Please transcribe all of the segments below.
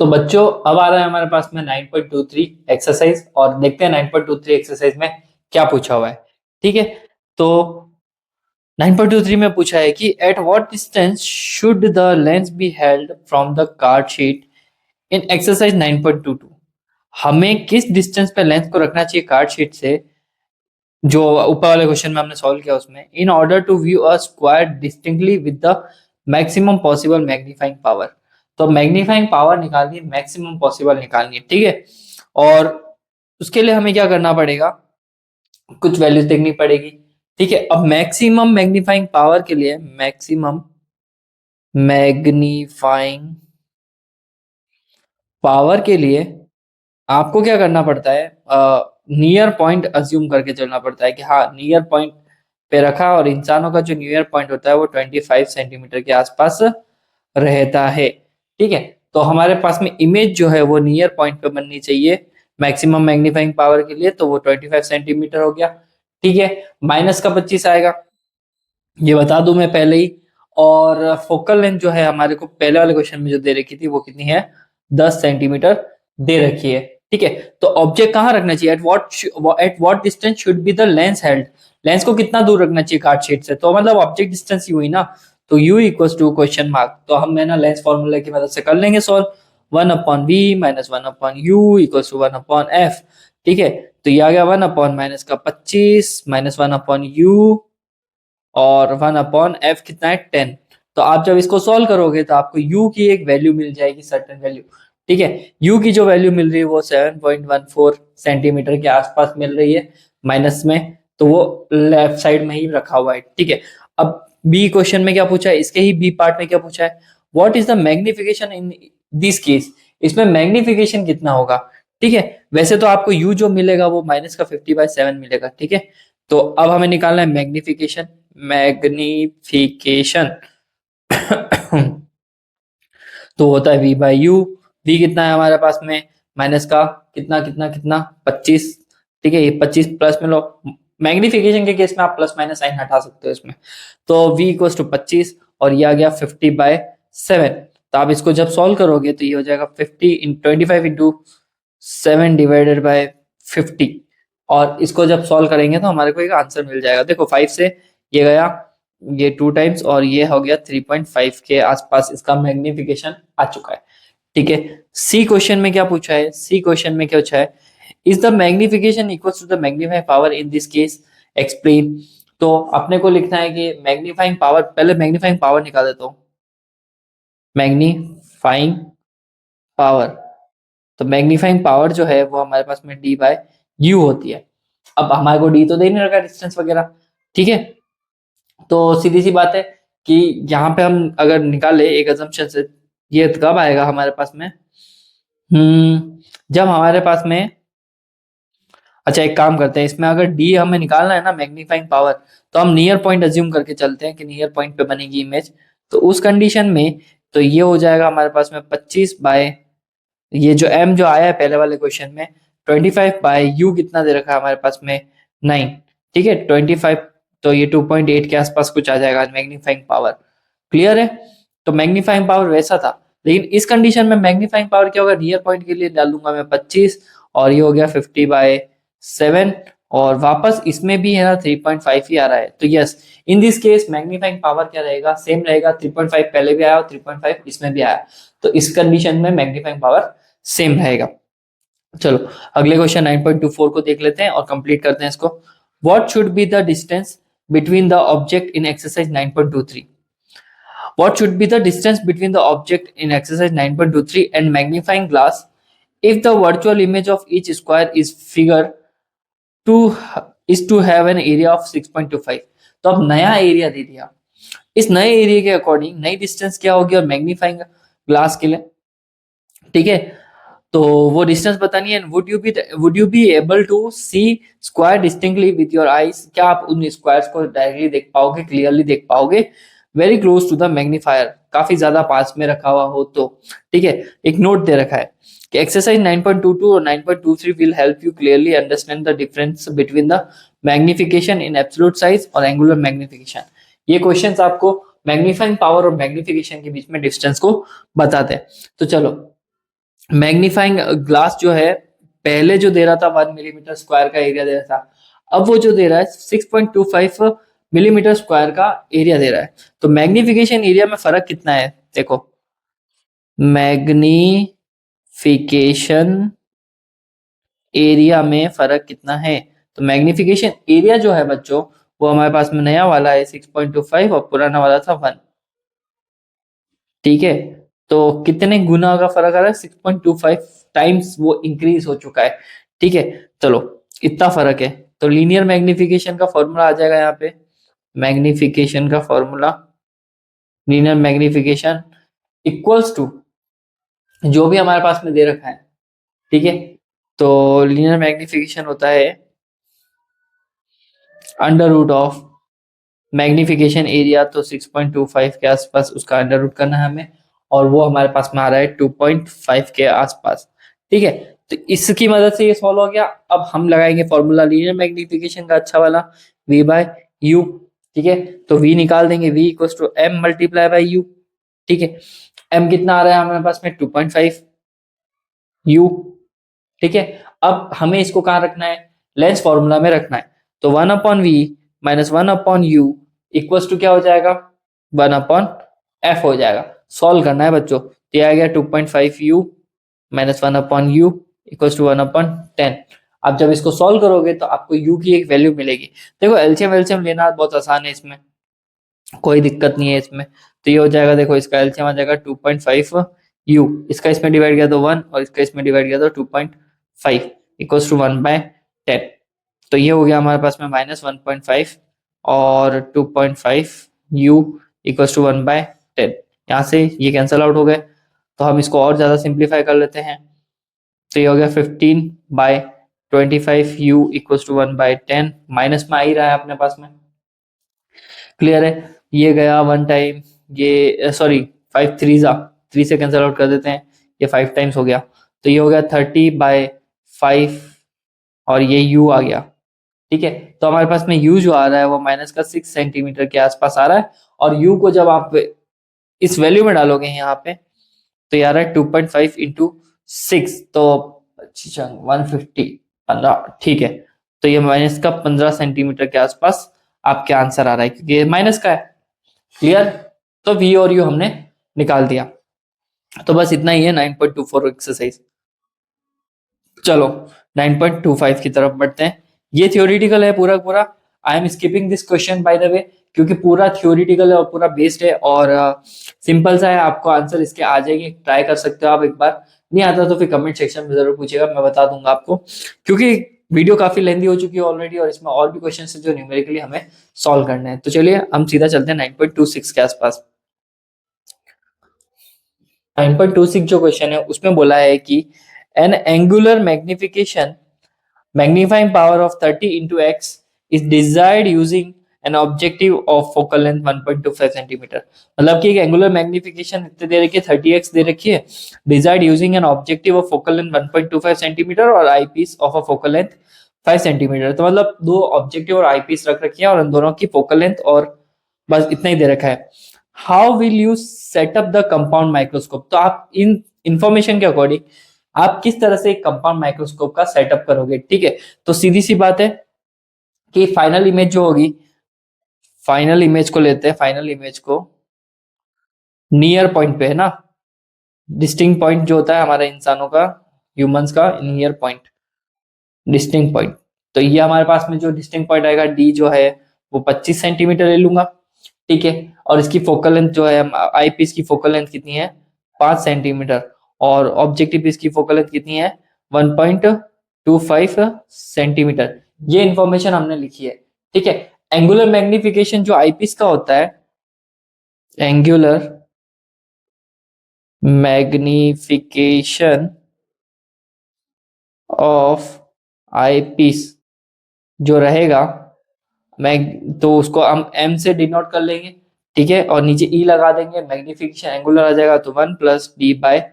तो बच्चों अब आ रहा है हमारे पास में 9.23 एक्सरसाइज और देखते हैं 9.23 एक्सरसाइज में क्या पूछा हुआ है। ठीक है, तो 9.23 में पूछा है कि at what distance should the lens be held from the card sheet in exercise 9.22। हमें किस डिस्टेंस पे लेंस को रखना चाहिए कार्ड शीट से, जो ऊपर वाले क्वेश्चन में हमने सॉल्व किया उसमें, in order to view a square distinctly with the maximum possible magnifying power. तो मैग्नीफाइंग पावर निकालनी है, मैक्सिमम पॉसिबल निकालनी है। ठीक है, और उसके लिए हमें क्या करना पड़ेगा, कुछ वैल्यूज देखनी पड़ेगी। ठीक है, अब मैक्सिमम मैग्नीफाइंग पावर के लिए मैक्सिमम मैग्नीफाइंग पावर के लिए आपको क्या करना पड़ता है, नियर पॉइंट अज्यूम करके चलना पड़ता है कि हाँ नियर पॉइंट पे रखा, और इंसानों का जो नियर पॉइंट होता है वो 25 सेंटीमीटर के आसपास रहता है। ठीक है, तो हमारे पास में इमेज जो है वो नियर पॉइंट पे बननी चाहिए मैक्सिमम मैग्नीफाइंग पावर के लिए, तो वो 25 सेंटीमीटर हो गया। ठीक है, माइनस का 25 आएगा, ये बता दूं मैं पहले ही। और फोकल लेंथ जो है हमारे को पहले वाले क्वेश्चन में जो दे रखी थी वो कितनी है, 10 सेंटीमीटर दे रखी है। ठीक है, तो ऑब्जेक्ट कहाँ रखना चाहिए, at what distance should be the lens held, lens को कितना दूर रखना चाहिए कार्ड शीट से, तो मतलब ऑब्जेक्ट डिस्टेंस ही हुई ना, तो u equals to question mark, तो हम है ना लेंस फॉर्मूला की मदद से कर लेंगे solve. 1/v minus 1/u equals to 1/f। ठीक है, तो ये आ गया 1 माइनस का 25 माइनस 1/u और 1/f कितना है 10। तो आप जब इसको सॉल्व करोगे तो आपको u की एक वैल्यू मिल जाएगी, सर्टेन वैल्यू। ठीक है, u की जो वैल्यू मिल रही है वो 7.14 सेंटीमीटर के आसपास मिल रही है माइनस में, तो वो लेफ्ट साइड में ही रखा हुआ है। ठीक है, अब बी क्वेश्चन में क्या पूछा है, इसके ही बी पार्ट में क्या पूछा है, what is the magnification in this case, इसमें मैग्निफिकेशन कितना होगा। ठीक है, वैसे तो आपको u जो मिलेगा वो माइनस का 50/7 मिलेगा। ठीक है, तो अब हमें निकालना है मैग्निफिकेशन, मैग्निफिकेशन तो होता है v बाई यू। v कितना है हमारे पास में, माइनस का कितना कितना कितना 25। ठीक है, ये 25 प्लस में लो, मैग्निफिकेशन के केस में आप प्लस माइनस साइन हटा सकते हो इसमें, तो v इक्वल्स टू 25 और ये आ गया 50/7। तो आप इसको जब सॉल्व करोगे तो ये हो जाएगा 25 इंटू 7 डिवाइडेड बाय 50, और इसको जब सॉल्व करेंगे तो हमारे को एक आंसर मिल जाएगा। देखो 5 से ये गया, ये 2 टाइम्स और ये हो गया 3.5 के आसपास इसका मैग्निफिकेशन आ चुका है। ठीक है, सी क्वेश्चन में क्या पूछा है, सी क्वेश्चन में क्या पूछा है, is the magnification equals to the magnifying power in this case, explain. तो अपने को लिखना है कि मैग्नीफाइंग पावर, पहले मैग्नीफाइंग पावर निकाल देता हूं, मैग्नीफाइंग पावर, तो मैग्नीफाइंग पावर जो है वो हमारे पास में d बाय यू होती है। अब हमारे को d तो दे नहीं रखा डिस्टेंस वगैरह। ठीक है, तो सीधी सी बात है कि यहाँ पे हम अगर निकाले एक अजम्पशन से, ये कब आएगा हमारे पास में, जब हमारे पास में, अच्छा एक काम करते हैं, इसमें अगर डी हमें निकालना है ना मैग्नीफाइंग पावर, तो हम नियर पॉइंट अज्यूम करके चलते हैं कि नियर पॉइंट पे बनेगी इमेज। तो उस कंडीशन में तो ये हो जाएगा हमारे पास में 25 बाय, ये जो m जो आया है पहले वाले क्वेश्चन में 25/u कितना दे रखा है हमारे पास में 9। ठीक है, 25, तो ये 2.8 के आसपास कुछ आ जाएगा मैग्नीफाइंग पावर। क्लियर है, तो मैग्नीफाइंग पावर वैसा था, लेकिन इस कंडीशन में मैग्नीफाइंग पावर क्या होगा, नियर पॉइंट के लिए डाल दूंगा मैं 25 और ये हो गया 50/7, और वापस इसमें भी है ना 3.5 ही आ रहा है, तो yes in this case magnifying power क्या रहेगा, सेम रहेगा, 3.5 पहले भी आया और 3.5 इसमें भी आया, तो इस कंडीशन में मैग्नीफाइंग पावर सेम रहेगा। चलो अगले क्वेश्चन 9.24 को देख लेते हैं और कंप्लीट करते हैं इसको। What should be the distance between the object in exercise 9.23, what should be the distance between the object in exercise 9.23 and magnifying glass if the virtual image of each square is figure to is to have an area of 6.25। तो अब नया area दे दिया, इस नए area के according नई distance क्या होगी और मैग्नीफाइंग ग्लास के लिए। ठीक है, तो वो डिस्टेंस बतानी है। Would you be able to see square distinctly with your eyes, क्या आप उन स्क्वायर्स को डायरेक्टली देख पाओगे, क्लियरली देख पाओगे, very close to the magnifier, काफी ज्यादा पास में रखा हुआ हो तो। ठीक है, एक नोट दे रखा है कि एक्सरसाइज 9.22 और 9.23 will help you clearly understand the difference between the magnification in absolute size और एंगुलर मैग्निफिकेशन। ये क्वेश्चंस आपको मैग्नीफाइंग पावर और मैग्निफिकेशन के बीच में डिस्टेंस को बताते हैं। तो चलो मैग्नीफाइंग ग्लास जो है पहले जो दे रहा था 1 मिलीमीटर स्क्वायर का एरिया दे रहा था, अब वो जो दे रहा है 6.25 मिलीमीटर स्क्वायर का एरिया दे रहा है। तो मैग्निफिकेशन एरिया में फर्क कितना है देखो, मैग्निफिकेशन एरिया में फर्क कितना है। तो मैग्निफिकेशन एरिया जो है बच्चों वो हमारे पास में नया वाला है 6.25 और पुराना वाला था 1। ठीक है, तो कितने गुना का फर्क आ रहा है, 6.25 टाइम्स वो इंक्रीज हो चुका है। ठीक है, चलो इतना फर्क है। तो लीनियर मैग्निफिकेशन का फॉर्मूला आ जाएगा यहाँ पे, मैग्निफिकेशन का formula, linear magnification equals to जो भी हमारे पास में दे रखा है। ठीक है, तो लीनियर मैग्निफिकेशन होता है under root of magnification area, तो 6.25 के आसपास उसका अंडर रूट करना है हमें, और वो हमारे पास में आ रहा है 2.5 के आसपास। ठीक है, तो इसकी मदद से ये सॉल्व हो गया। अब हम लगाएंगे फॉर्मूला लीनियर मैग्निफिकेशन का अच्छा वाला, v बाय यू। ठीक है, तो v निकाल देंगे, v equal to m multiply by u. ठीक है, m कितना आ रहा है हमारे पास में 2.5 u। ठीक है, अब हमें इसको कहाँ रखना है, लेंस फॉर्मूला में रखना है। तो 1/v minus 1/u equals to क्या हो जाएगा, 1/f हो जाएगा। सॉल्व करना है बच्चों, तो ये आ गया 2.5u minus 1/u equals to 1/10। अब जब इसको सॉल्व करोगे तो आपको u की एक वैल्यू मिलेगी। देखो एलसीएम एलसीएम लेना बहुत आसान है, इसमें कोई दिक्कत नहीं है इसमें। तो ये हो जाएगा, देखो इसका एलसीएम आ जाएगा 2.5 u, इसका इसमें डिवाइड किया तो 1 और इसका इसमें डिवाइड किया तो 2.5 इक्वल्स टू 1/10। तो ये हो गया हमारे पास में माइनस 1.5 और 2.5 u इक्वल्स टू 1/10। यहाँ से ये कैंसल आउट हो गए, तो हम इसको और ज्यादा सिंप्लीफाई कर लेते हैं। तो ये हो गया 15/25 u इक्वल्स टू 1/10, माइनस में आ ही रहा है अपने पास में। क्लियर है, ये गया 1 टाइम, ये सॉरी 5 3 जा 3 से कैंसिल आउट कर देते हैं, ये 5 टाइम्स हो गया। तो ये हो गया 30/5 और ये u आ गया। ठीक है, तो हमारे पास में u जो आ रहा है वो माइनस का 6 सेंटीमीटर के आसपास आ रहा है। और u को जब आप इस वैल्यू में डालोगे यहाँ पे, तो ये आ रहा है 2.5 इंटू 6, तो 150 15। ठीक है, तो ये माइनस का 15 सेंटीमीटर के आसपास आपके आंसर आ रहा है, क्योंकि ये माइनस का है। क्लियर, तो v और u हमने निकाल दिया। तो बस इतना ही है 9.24 एक्सरसाइज। चलो 9.25 की तरफ बढ़ते हैं। ये थियोरिटिकल है पूरा पूरा, I am skipping this question by the way, क्योंकि पूरा थियोरिटिकल है और पूरा बेस्ड है और सिंपल सा है। आपको आंसर इसके आ जाएंगे, ट्राई कर सकते हो आप एक बार। नहीं आता तो फिर कमेंट सेक्शन में जरूर पूछेगा, मैं बता दूंगा आपको, क्योंकि वीडियो काफी लेंदी हो चुकी है ऑलरेडी और इसमें और भी क्वेश्चन है जो न्यूमेरिकली हमें सॉल्व करने हैं। तो चलिए हम सीधा चलते हैं 9.26 के आसपास। 9.26 जो क्वेश्चन है उसमें बोला है कि N angular magnification magnifying power of 30 into x is desired using an objective of focal length 1.25 centimetre. मतलब कि एक एंगुलर मैग्निफिकेशन इतने दे रखी है 30x दे रखी है, desired using an objective of focal length 1.25 centimetre और eyepiece of a focal length 5 centimetre. तो मतलब दो ऑब्जेक्टिव और आई पीस रख रखी है और उन दोनों की फोकल लेंथ और बस इतना ही दे रखा है। How will you setup the compound microscope. तो आप इन इंफॉर्मेशन के अकॉर्डिंग आप किस तरह से एक कंपाउंड माइक्रोस्कोप का सेटअप करोगे। ठीक है, तो सीधी सी बात है कि फाइनल इमेज जो होगी, फाइनल इमेज को लेते हैं, फाइनल इमेज को नियर पॉइंट पे है ना, डिस्टिंक्ट पॉइंट जो होता है हमारे इंसानों का, ह्यूमंस का नियर पॉइंट, डिस्टिंक्ट पॉइंट। तो ये हमारे पास में जो डिस्टिंक्ट पॉइंट आएगा डी जो है वो 25 सेंटीमीटर ले लूंगा। ठीक है, और इसकी फोकल लेंथ जो है, आई पीस की फोकल लेंथ कितनी है, 5 सेंटीमीटर, और ऑब्जेक्टिव पीस की फोकल लेंथ कितनी है, 1.25 सेंटीमीटर। ये इंफॉर्मेशन हमने लिखी है। ठीक है, एंगुलर मैग्निफिकेशन जो आई पीस का होता है, angular magnification of eyepiece जो रहेगा, मैग तो उसको हम m से डिनोट कर लेंगे। ठीक है, और नीचे e लगा देंगे, मैग्निफिकेशन एंगुलर आ जाएगा तो 1 plus D by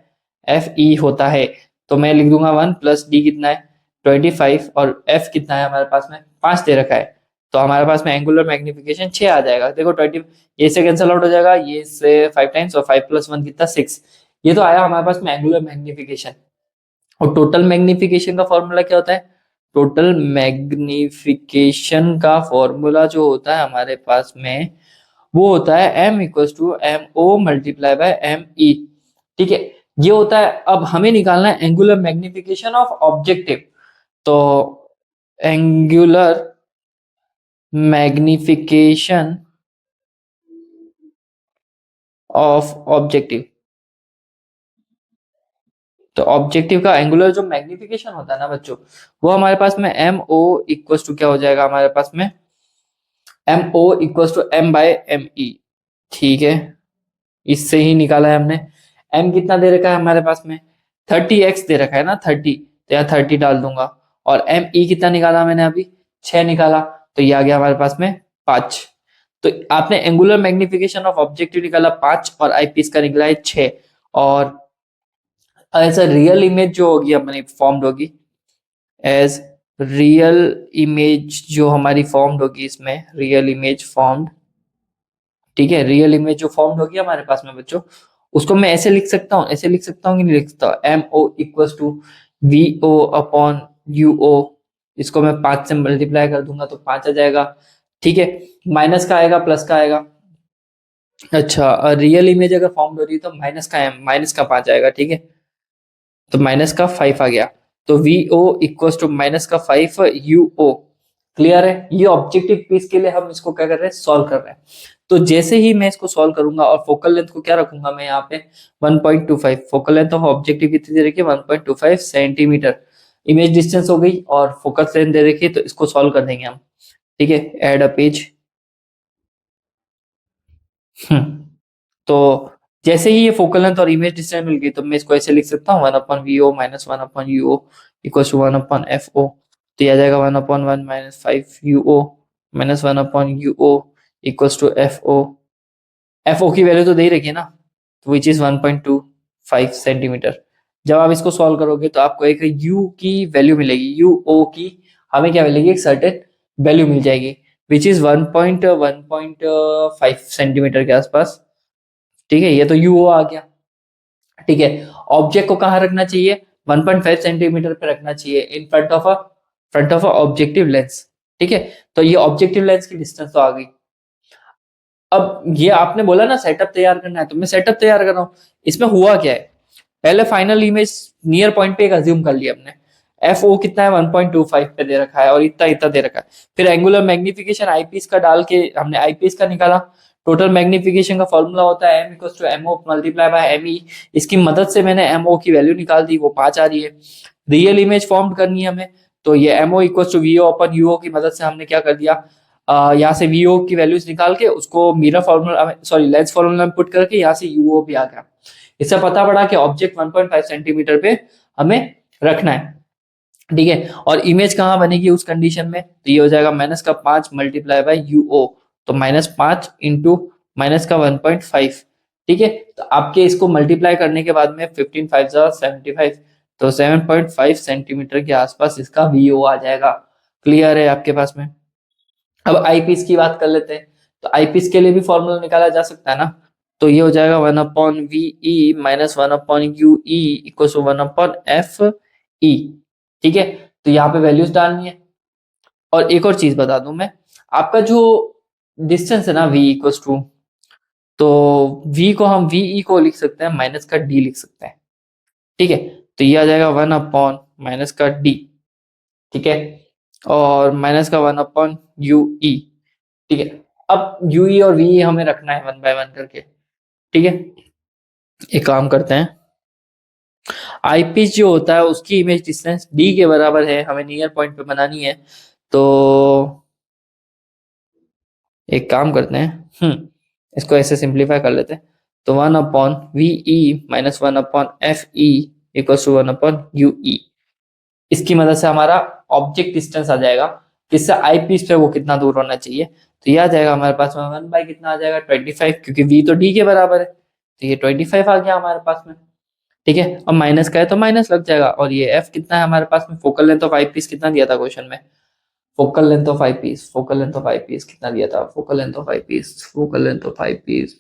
F E होता है। तो मैं लिख दूंगा 1 प्लस डी कितना है 25 और f कितना है हमारे पास में 5 दे रखा है। तो हमारे पास में एंगुलर मैग्निफिकेशन 6 आ जाएगा। देखो 20 ये से कैंसिल आउट हो जाएगा, ये से 5 टाइम्स और 5 प्लस 1 कितना 6। ये तो आया हमारे पास में एंगुलर मैग्निफिकेशन। और टोटल मैग्निफिकेशन का फॉर्मूला क्या होता है? टोटल मैग्निफिकेशन का फॉर्मूला जो होता है हमारे पास में, वो होता है m equals to M O multiply by M E. ठीक है, ये होता है। अब हमें निकालना है एंगुलर मैग्निफिकेशन ऑफ ऑब्जेक्टिव। तो एंगुलर मैग्निफिकेशन ऑफ ऑब्जेक्टिव, तो ऑब्जेक्टिव का एंगुलर जो मैग्निफिकेशन होता है ना बच्चों, वो हमारे पास में एम ओ इक्वल्स टू क्या हो जाएगा हमारे पास में, M O equals to M by M E. ठीक है, इससे ही निकाला है हमने। एम कितना दे रखा है हमारे पास में, 30x दे रखा है ना, 30, तो यहाँ 30 डाल दूंगा। और एम ई कितना निकाला मैंने अभी, 6 निकाला, तो ये आ गया हमारे पास में 5। तो आपने एंगुलर मैग्निफिकेशन ऑफ ऑब्जेक्टिव निकाला 5 और आईपीस का निकला है 6। और ऐसा रियल इमेज जो होगी अपनी फॉर्म्ड होगी, एज रियल इमेज जो हमारी फॉर्म्ड होगी, इसमें रियल इमेज फॉर्म्ड। ठीक है, रियल इमेज जो फॉर्म्ड होगी हमारे पास में बच्चों, उसको मैं ऐसे लिख सकता हूँ, ऐसे लिख सकता हूँ कि नहीं लिख सकता? M O equals to V O upon U O. इसको मैं 5 से मल्टीप्लाई कर दूंगा तो 5 आ जाएगा। ठीक है, माइनस का आएगा प्लस का आएगा। अच्छा, रियल इमेज अगर फॉर्म हो रही है तो माइनस का एम, माइनस का 5 आएगा। ठीक है, तो माइनस का 5 आ गया। तो V O equals to minus का 5 यू ओ। क्लियर है? ये ऑब्जेक्टिव पीस के लिए हम इसको क्या कर रहे हैं, सॉल्व कर रहे हैं। तो जैसे ही मैं इसको सॉल्व करूंगा, और फोकल लेंथ को क्या रखूंगा मैं यहाँ पे, 1.25। फोकल लेंथ ऑफ ऑब्जेक्टिव कितनी दे रखी है, 1.25 सेंटीमीटर। इमेज डिस्टेंस हो गई और फोकस लेंथ दे रखी है, तो इसको सॉल्व कर देंगे हम। ठीक है, एड अ पेज। तो जैसे ही ये फोकल लेंथ और इमेज डिस्टेंस मिल गई, तो मैं इसको ऐसे लिख सकता हूँ, 1/VO minus 1/UO equals to 1/FO। तो ये आ जाएगा 1/1 minus 5UO minus 1/UO equals to FO। FO की वैल्यू तो दे ही रखी है ना, विच इज 1.25 सेंटीमीटर। जब आप इसको सॉल्व करोगे तो आपको एक U की वैल्यू मिलेगी, UO की हमें क्या मिलेगी, एक सर्टेन वैल्यू मिल जाएगी, विच इज 1.5 सेंटीमीटर के आसपास। ठीक है, ये तो यूओ आ गया। ठीक है, ऑब्जेक्ट को कहाँ रखना चाहिए, 1.5 सेंटीमीटर पे रखना चाहिए, in front of a objective lens. ठीक है, तो ये ऑब्जेक्टिव लेंस की डिस्टेंस तो आ गई। अब ये आपने बोला ना सेटअप तैयार करना है, तो मैं सेटअप तैयार कर रहा हूँ। इसमें हुआ क्या है, पहले फाइनल इमेज नियर पॉइंट पे एक अज्यूम कर लिया हमने। एफ ओ कितना है, 1.25 पे दे रखा है और इतना इतना दे रखा है। फिर एंगुलर मैग्निफिकेशन आईपीस का डाल के हमने आईपीस का निकाला। टोटल मैग्निफिकेशन का फॉर्मूला होता है M equals to M O multiply by M E. इसकी मदद से मैंने एम ओ की वैल्यू निकाल दी, वो 5 आ रही है। रियल इमेज फॉर्म करनी है हमें, तो ये M O equals to V O upon U O की मदद से हमने क्या कर दिया, यहाँ से वी ओ की वैल्यूज निकाल के उसको mirror formula, sorry lens formula में पुट करके यहाँ से यूओ भी आ गया। इससे पता पड़ा कि ऑब्जेक्ट 1.5 सेंटीमीटर पे हमें रखना है। ठीक है, और इमेज कहाँ बनेगी उस कंडीशन में, तो ये हो जाएगा माइनस का 5 मल्टीप्लाई बाय यूओ। तो -5 इंटू माइनस का 1.5। ठीक है, तो आपके इसको मल्टीप्लाई करने के बाद में 15 5 75, तो 7.5 सेंटीमीटर के आसपास इसका वीओ आ जाएगा। क्लियर है आपके पास में? अब आईपीस की बात कर लेते हैं। तो आईपीस के लिए भी फॉर्मूला निकाला जा सकता है ना। तो ये हो जाएगा 1/VE minus 1/UE equal to 1/FE। ठीक है, तो यहाँ पे वैल्यूज डालनी है। और एक और चीज बता दूं मैं, आपका जो डिस्टेंस है ना V इक्वल टू, तो V को हम VE को लिख सकते हैं माइनस का D लिख सकते हैं। ठीक है, तो ये आ जाएगा 1/माइनस का D। ठीक है, और माइनस का 1/UE। ठीक है, अब यूई और वी हमें रखना है 1 बाय 1 करके। ठीक है, एक काम करते हैं, आई पीस जो होता है उसकी इमेज डिस्टेंस डी के बराबर है, हमें नियर पॉइंट पे बनानी है। तो एक काम करते हैं, इसको ऐसे सिंप्लीफाई कर लेते हैं। तो 1/VE minus 1/FE equal to 1/UE। इसकी मदद से हमारा ऑब्जेक्ट डिस्टेंस आ जाएगा, किससे, आई पीस पे वो कितना दूर होना चाहिए। तो ये आ जाएगा हमारे पास में 1 बाई कितना आ जाएगा, 25, क्योंकि वी तो डी के बराबर है, तो ये 25 आ गया हमारे पास में। ठीक है, और माइनस का है तो माइनस लग जाएगा। और ये एफ कितना है हमारे पास में, focal length of eyepiece कितना दिया था क्वेश्चन में, focal length of eyepiece, focal length of eyepiece कितना दिया था, focal length of eyepiece, focal length of eyepiece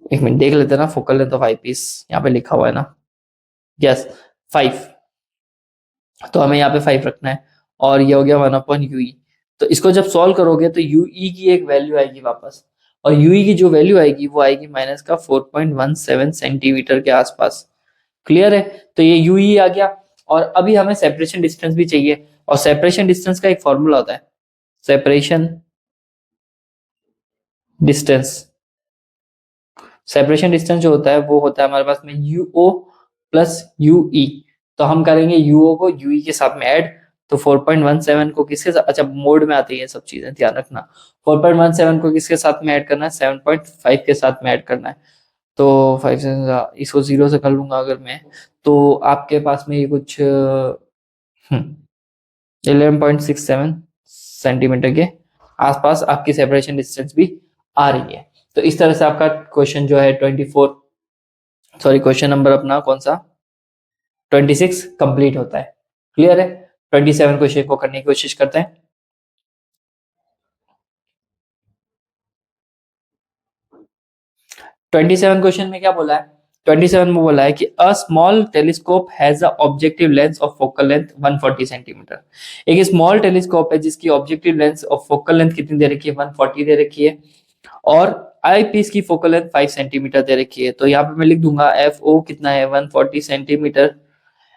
एक मिनट देख लेते हैं ना, focal length of eyepiece यहाँ पे लिखा हुआ है ना, यस 5, तो हमें यहाँ पे 5 रखना है, और ये हो गया 1/UE। तो इसको जब सॉल्व करोगे तो UE की एक वैल्यू आएगी वापस, और UE की जो वैल्यू आएगी वो आएगी माइनस का 4.17 सेंटीमीटर के आसपास। क्लियर है? तो ये UE आ गया, और अभी हमें सेपरेशन डिस्टेंस भी चाहिए, और सेपरेशन डिस्टेंस का एक फॉर्मूला होता है, सेपरेशन डिस्टेंस। सेपरेशन डिस्टेंस जो होता है वो होता है हमारे पास में UO प्लस UE। तो हम करेंगे UO को UE के साथ में ऐड, तो 4.17 को किसके साथ, अच्छा मोड में आती है सब चीजें, ध्यान रखना। 4.17 को किसके साथ में ऐड करना है, 7.5 के साथ में ऐड करना है। तो 5 से इसको 0 से कर लूंगा अगर मैं, तो आपके पास में ये कुछ 11.67 सेंटीमीटर के आसपास आपकी सेपरेशन डिस्टेंस भी आ रही है। तो इस तरह से आपका क्वेश्चन जो है क्वेश्चन नंबर अपना कौन सा 26 कंप्लीट होता है। क्लियर है? 27 क्वेश्चन को करने की कोशिश करते हैं। ट्वेंटी सेवन क्वेश्चन में क्या बोला है, 27 में बोला है कि a small telescope has a objective length of focal length 140 centimetre. एक स्मॉल टेलीस्कोप है जिसकी objective length of focal length कितनी दे रखी है, 140 दे रखी है, और आई पीस की फोकल लेंथ 5 सेंटीमीटर दे रखी है। तो यहाँ पे मैं लिख दूंगा एफ ओ कितना है 140 सेंटीमीटर,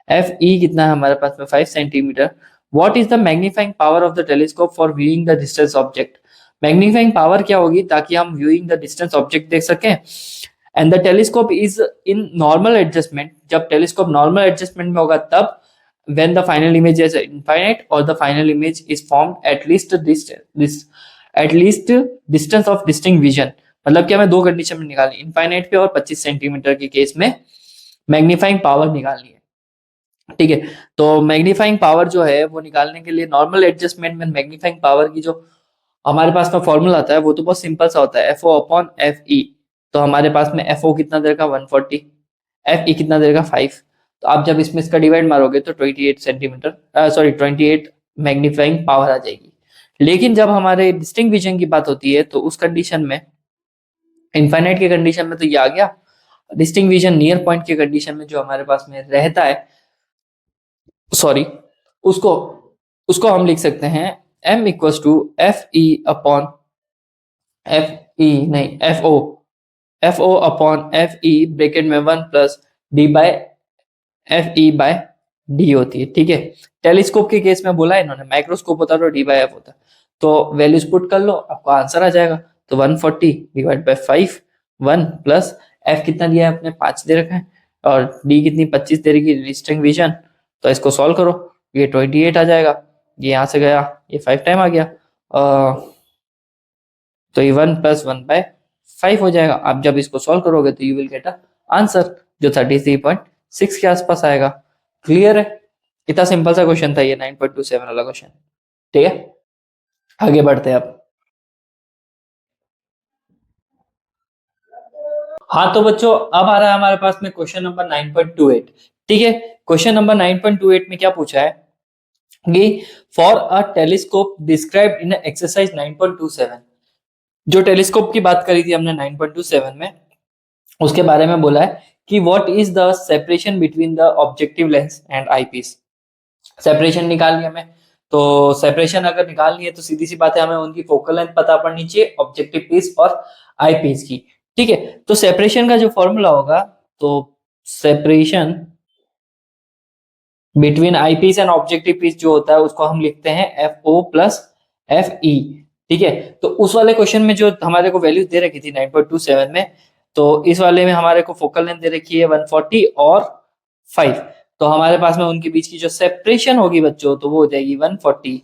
एफ ई कितना है हमारे पास में 5 centimetre. What is the magnifying power of the telescope for viewing the distance object. Magnifying power क्या होगी ताकि हम व्यूइंग द डिस्टेंस ऑब्जेक्ट देख सकें। And the telescope is in normal adjustment, जब टेलीस्कोप नॉर्मल एडजस्टमेंट में होगा तब, when the final image is infinite or the final image is formed at least distance of distinct vision। मतलब कि हमें दो कंडीशन में निकालनी, इनफाइनाइट पे और 25 सेंटीमीटर के केस में मैग्नीफाइंग पावर निकालनी है। ठीक है, तो मैग्नीफाइंग पावर जो है वो निकालने के लिए नॉर्मल एडजस्टमेंट में मैग्नीफाइंग पावर की जो हमारे पास में फॉर्मूला आता है वो तो बहुत सिंपल सा होता है, F O upon F E. तो हमारे पास में एफ ओ कितना देर का 140, एफ ई कितना देर का 5। तो आप जब इसमें इसका डिवाइड मारोगे तो 28 सेंटीमीटर, सॉरी 28 मैग्नीफाइंग पावर आ जाएगी। लेकिन जब हमारे डिस्टिंक्ट विजन की बात होती है तो उस कंडीशन में, इनफाइनाइट के कंडीशन में तो ये आ गया, डिस्टिंक्ट विजन नियर पॉइंट के कंडीशन में जो हमारे पास में रहता है, सॉरी उसको उसको हम लिख सकते हैं m equals to F E upon F E नहीं F O upon F E bracket में 1 plus D by F E by D होती है। ठीक है, टेलीस्कोप के केस में बोला है इन्होंने, माइक्रोस्कोप होता तो डी बाय एफ होता। तो वैल्यूज पुट कर लो, आपको आंसर आ जाएगा। तो 140 डिवाइड बाय 5, 1 प्लस एफ कितना दिया है अपने 5 दे रखा है, और डी कितनी 25 दे रखी डिस्टिंक्ट विजन। तो इसको सॉल्व करो, ये 28 आ जाएगा, ये यहाँ से गया, ये 5 टाइम आ गया, तो ये 1 प्लस 1 बाय 5 हो जाएगा। आप जब इसको सॉल्व करोगे तो you will get a answer जो 33.6 के आसपास आएगा। क्लियर है? इतना सिंपल सा क्वेश्चन था ये 9.27 वाला क्वेश्चन। ठीक है, आगे बढ़ते हैं अब। हाँ तो बच्चों अब आ रहा है हमारे पास में क्वेश्चन नंबर 9.28। ठीक है, क्वेश्चन नंबर 9.28 में क्या पूछा है कि for a telescope described in exercise 9.27। जो टेलीस्कोप की बात करी थी हमने 9.27 में, उसके बारे में बोला है कि what is the separation between the objective lens and eyepiece. Separation निकालनी है हमें, तो सेपरेशन अगर निकालनी है तो सीधी सी बात है, हमें उनकी फोकल लेंथ पता पड़नी चाहिए, ऑब्जेक्टिव पीस और आई पीस की। ठीक है, तो सेपरेशन का जो फॉर्मूला होगा, तो separation between eyepiece and objective piece जो होता है उसको हम लिखते हैं F O plus F E. ठीक है, तो उस वाले क्वेश्चन में जो हमारे को वैल्यूज दे रखी थी 9.27 में, तो इस वाले में हमारे को फोकल लेंथ दे रखी है 140 और 5। तो हमारे पास में उनके बीच की जो सेपरेशन होगी बच्चों, तो वो हो जाएगी 140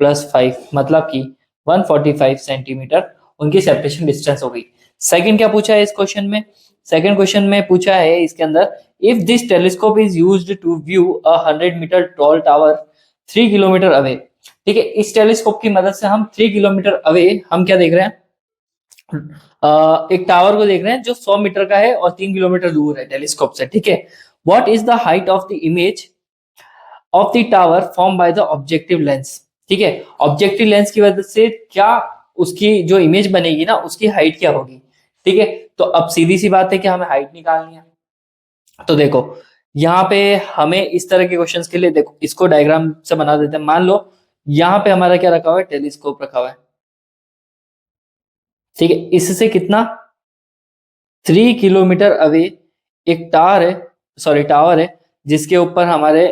प्लस 5, मतलब कि 145 सेंटीमीटर उनकी सेपरेशन डिस्टेंस हो गई। सेकंड क्या पूछा है इस क्वेश्चन में, सेकंड क्वेश्चन में पूछा है इसके अंदर, if this telescope is used to view a 100 metre tall tower 3 kilometre away. ठीक है, इस टेलीस्कोप की मदद से हम 3 किलोमीटर अवे हम क्या देख रहे हैं, एक टावर को देख रहे हैं जो 100 मीटर का है और 3 किलोमीटर दूर है टेलीस्कोप से। ठीक है, what is the height of the image of the tower form by the objective lens. ठीक है, ऑब्जेक्टिव लेंस की वजह से क्या उसकी जो इमेज बनेगी ना उसकी हाइट क्या होगी। ठीक है, तो अब सीधी सी बात है कि हमें हाइट निकालनी है। तो देखो यहाँ पे हमें इस तरह के क्वेश्चंस के लिए देखो इसको डायग्राम से बना देते हैं। मान लो यहाँ पे हमारा क्या रखा हुआ है, टेलीस्कोप रखा हुआ है, ठीक है। इससे कितना 3 किलोमीटर अवे एक टावर है जिसके ऊपर हमारे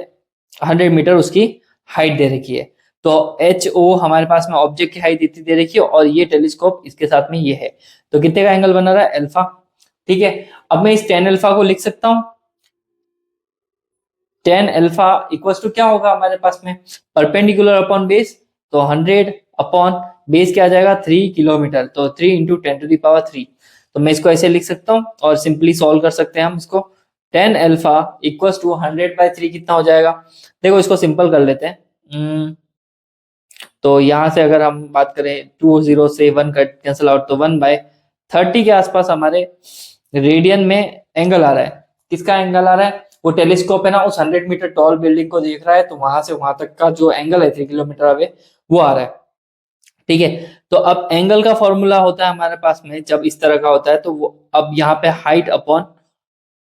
100 मीटर उसकी हाइट दे रखी है। तो एच ओ हमारे पास में ऑब्जेक्ट की हाइट इतनी दे रखी है और ये टेलीस्कोप इसके साथ में ये है। तो कितने का एंगल बना रहा है, अल्फा। ठीक है, अब मैं इस टेन अल्फा को लिख सकता हूं। टेन अल्फा इक्वल टू क्या होगा हमारे पास में, परपेंडिकुलर अपॉन बेस, तो 100 अपॉन बेस क्या आ जाएगा 3 किलोमीटर, तो 3 × 10⁻³ तो मैं इसको ऐसे लिख सकता हूँ और सिंपली सॉल्व कर सकते हैं हम इसको। टेन अल्फा इक्वल टू 100/3 कितना हो जाएगा, देखो इसको सिंपल कर लेते हैं। तो यहाँ से अगर हम बात करें 2 0 से 1 कट कैंसिल आउट, तो 1/30 के आसपास हमारे रेडियन में एंगल आ रहा है। किसका एंगल आ रहा है, वो टेलीस्कोप है ना उस 100 मीटर टॉल बिल्डिंग को देख रहा है, तो वहां से वहां तक का जो एंगल है 3 किलोमीटर अवे वो आ रहा है। ठीक है, तो अब एंगल का फॉर्मूला होता है हमारे पास में जब इस तरह का होता है, तो वो अब यहाँ पे हाइट अपॉन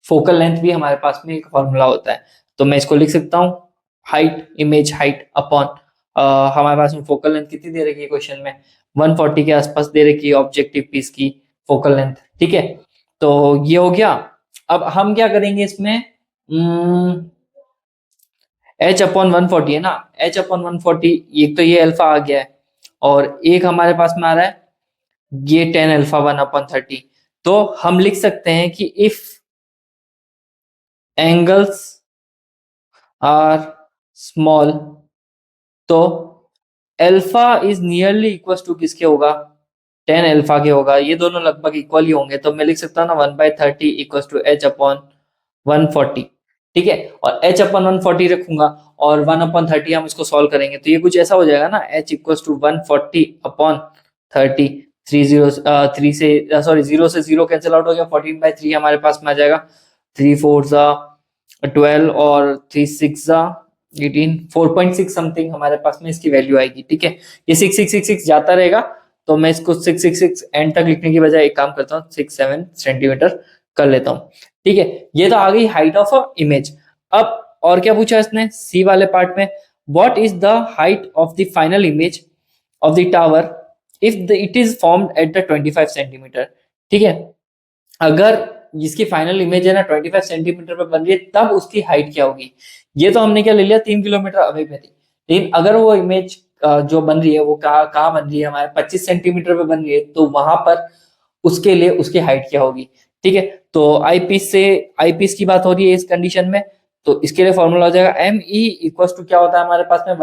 फोकल लेंथ भी हमारे पास में एक फॉर्मूला होता है। तो मैं इसको लिख सकता हूँ हाइट, इमेज हाइट अपॉन हमारे पास में फोकल लेंथ कितनी दे रखी है क्वेश्चन में, 140 के आसपास दे रखी है ऑब्जेक्टिव पीस की फोकल लेंथ। ठीक है, तो ये हो गया। अब हम क्या करेंगे इसमें, एच अपॉन 140 है ना, एच अपॉन 140, एक तो ये अल्फा आ गया है और एक हमारे पास में आ रहा है ये टेन अल्फा 1/30। तो हम लिख सकते हैं कि इफ एंगल्स आर स्मॉल, तो alpha is nearly equal to किसके होगा, टेन अल्फा के होगा। ये दोनों लगभग इक्वल ही होंगे, तो मैं लिख सकता हूँ ना 1/30 इक्वल टू एच अपॉन 140। ठीक है, और एच अपॉन 140 रखूंगा और 1/30 हम इसको सॉल्व करेंगे, तो ये कुछ ऐसा हो जाएगा ना, एच इक्वल टू 140/30। 3 से सॉरी 0 से 0 कैंसिल आउट हो गया, 14/3 हमारे पास में आ जाएगा। 3 4 12 और 3 6 18, 4.6 समथिंग हमारे पास में इसकी वैल्यू आएगी। ठीक है, ये 6 जाता रहेगा, तो मैं इसको 6 एंड तक लिखने की बजाय एक काम करता हूँ 6 7 सेंटीमीटर कर लेता हूँ। ठीक है, ये तो आ गई हाइट ऑफ अ इमेज। अब और क्या पूछा इसने सी वाले पार्ट में, what is the height of the final image of the tower if it is formed at the 25 centimetre. ठीक है, अगर जिसकी फाइनल इमेज है ना 25 सेंटीमीटर पे बन रही है, तब उसकी हाइट क्या होगी। ये तो हमने क्या ले लिया 3 किलोमीटर अवे पे थी, लेकिन अगर वो इमेज जो बन रही है वो कहाँ बन रही है, हमारे 25 सेंटीमीटर पे बन रही है, तो वहां पर उसके लिए उसकी हाइट क्या होगी। ठीक है, तो आई पीस की बात हो रही है इस कंडीशन में, तो इसके लिए फॉर्मूला हो जाएगा एम ई इक्वल टू क्या होता है हमारे पास में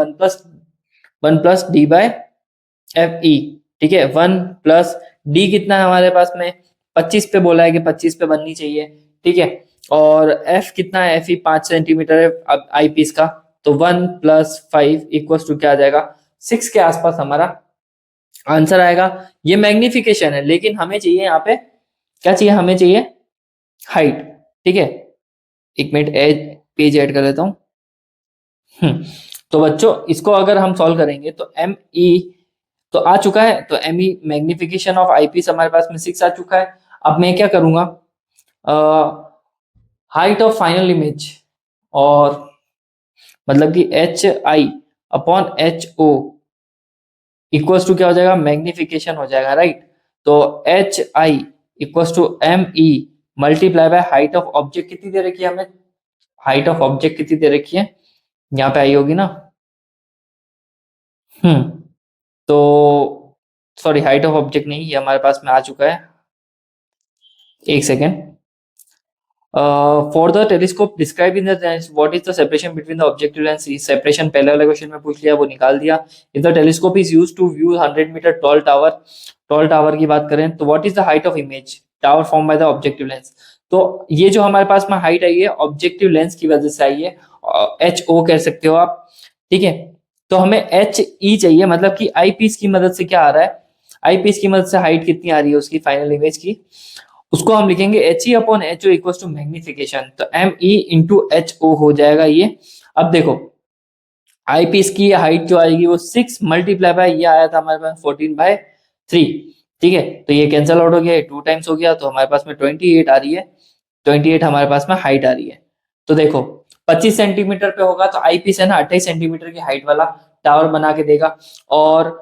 1+1+d/FE। ठीक है, 1+d कितना है हमारे पास में 25 पे बोला है कि 25 पे बननी चाहिए। ठीक है, और f कितना है, FE 5 सेंटीमीटर है अब आई पीस का, तो 1+5 इक्वल टू क्या आ जाएगा 6 के आसपास हमारा आंसर आएगा। ये मैग्निफिकेशन है, लेकिन हमें चाहिए यहाँ पे क्या चाहिए, हमें चाहिए हाइट। ठीक है, एक मिनट पेज ऐड कर लेता हूँ। तो बच्चों इसको अगर हम सॉल्व करेंगे तो एम ई तो आ चुका है, तो M E magnification of eyepiece हमारे पास में 6 आ चुका है। अब मैं क्या करूंगा, हाइट ऑफ फाइनल इमेज, और मतलब कि H I upon H O equals to क्या हो जाएगा, मैग्निफिकेशन हो जाएगा, राइट। तो H I equals to M E multiply by height of object कितनी दे रखी है हमें, हाइट ऑफ ऑब्जेक्ट कितनी दे रखी है, यहाँ पे आई होगी ना। तो सॉरी हाइट ऑफ ऑब्जेक्ट नहीं, ये हमारे पास में आ चुका है, एक second. For the telescope describe in the what is the separation between the objective lens, separation पहले वाले क्वेश्चन में पूछ लिया, वो निकाल दिया। If the telescope is used to view 100 metre tall tower की बात करें, तो what is the height of image tower form by the objective lens. तो ये जो हमारे पास में हाइट आई है ऑब्जेक्टिव लेंस की वजह से आई है, एच ओ कह सकते हो आप। ठीक है, तो हमें एच ई चाहिए, मतलब कि आई पीस की मदद से क्या आ रहा है, आई पीस की मदद से हाइट कितनी आ रही है उसकी फाइनल इमेज की, उसको हम लिखेंगे H E upon H O equal to magnification, तो M E into H O हो जाएगा ये। अब देखो आई पीस की हाइट जो आएगी वो 6 मल्टीप्लाई बाय ये आया था हमारे पास 14/3, ठीक है, तो ये कैंसिल आउट हो गया, 2 टाइम्स हो गया, तो हमारे पास में 28 आ रही है, 28 हमारे पास में हाइट आ रही है। तो देखो 25 सेंटीमीटर पे होगा तो आई पीस है ना 28 सेंटीमीटर की हाइट वाला टावर बना के देगा। और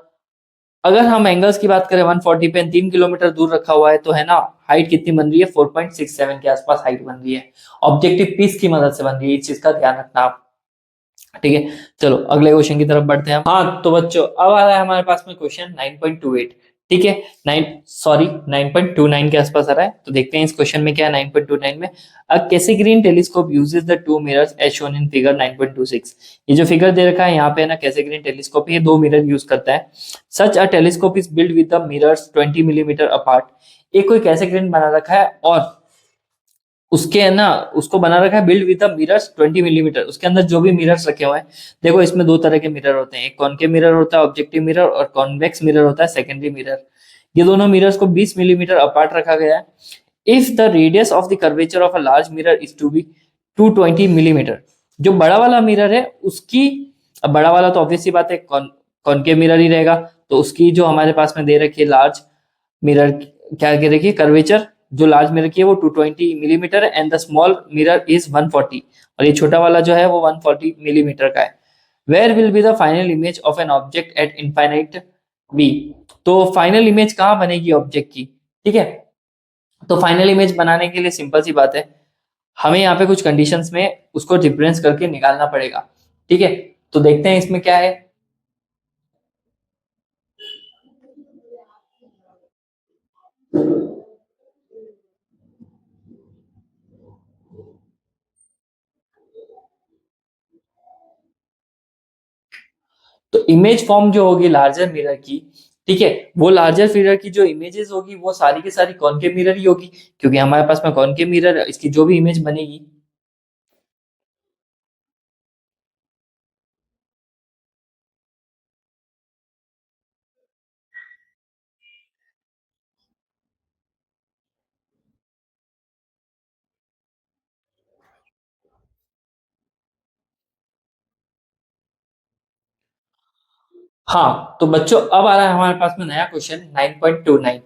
अगर हम एंगल्स की बात करें 140 पे 3 किलोमीटर दूर रखा हुआ है तो है ना हाइट कितनी बन रही है, 4.67 के आसपास हाइट बन रही है। ऑब्जेक्टिव पीस की मदद से बन रही है, इस चीज का ध्यान रखना आप। ठीक है, चलो अगले क्वेश्चन की तरफ बढ़ते हैं हम। हाँ तो बच्चों अब आ रहा है हमारे पास में क्वेश्चन 9.28। ठीक है, 9.29 के आसपास आ रहा है, तो देखते हैं इस क्वेश्चन में क्या है 9.29 में। A Cassegrain telescope uses the two mirrors as shown in figure 9.26। ये जो फिगर दे रखा है यहाँ पे ना कैसेग्रीन टेलीस्कोप, ये दो मिरर यूज करता है। Such a telescope is build with the mirrors 20 millimetre apart. एक कोई कैसेग्रीन बना रखा है और उसके है ना उसको बना रखा है बिल्ड विद मिरर्स 20 मिलीमीटर, उसके अंदर जो भी मिरर्स रखे हुए हैं। देखो इसमें दो तरह के मिरर होते हैं, एक कॉनकेव मिरर होता है ऑब्जेक्टिव मिरर, और कॉन्वेक्स मिरर होता है सेकेंडरी मिरर। ये दोनों मिरर्स को 20 मिलीमीटर अपार्ट रखा गया है। If the radius of the curvature of a large mirror is to be 220 millimetre, जो बड़ा वाला मिरर है उसकी, अब बड़ा वाला तो ऑब्वियसली बात है कॉनकेव मिरर ही रहेगा, तो उसकी जो हमारे पास में दे रखी है लार्ज मिरर, क्या दे रखी है कर्वेचर, जो लार्ज मिरर की है वो 220 मिलीमीटर है and the small mirror is 140, और ये छोटा वाला जो है वो 140 मिलीमीटर का है। Where will be the final image of an object at infinite be. तो फाइनल इमेज कहाँ बनेगी ऑब्जेक्ट की। ठीक है, तो फाइनल इमेज बनाने के लिए सिंपल सी बात है, हमें यहाँ पे कुछ कंडीशंस में उसको डिफरेंस करके निकालना पड़ेगा। ठीक है, तो देखते हैं इसमें क्या है। तो इमेज फॉर्म जो होगी लार्जर मिरर की, ठीक है, वो लार्जर मिरर की जो इमेजेस होगी वो सारी की सारी कॉनकेव मिरर ही होगी, क्योंकि हमारे पास में कॉनकेव मिरर इसकी जो भी इमेज बनेगी। हाँ तो बच्चों अब आ रहा है हमारे पास में नया क्वेश्चन 9.29।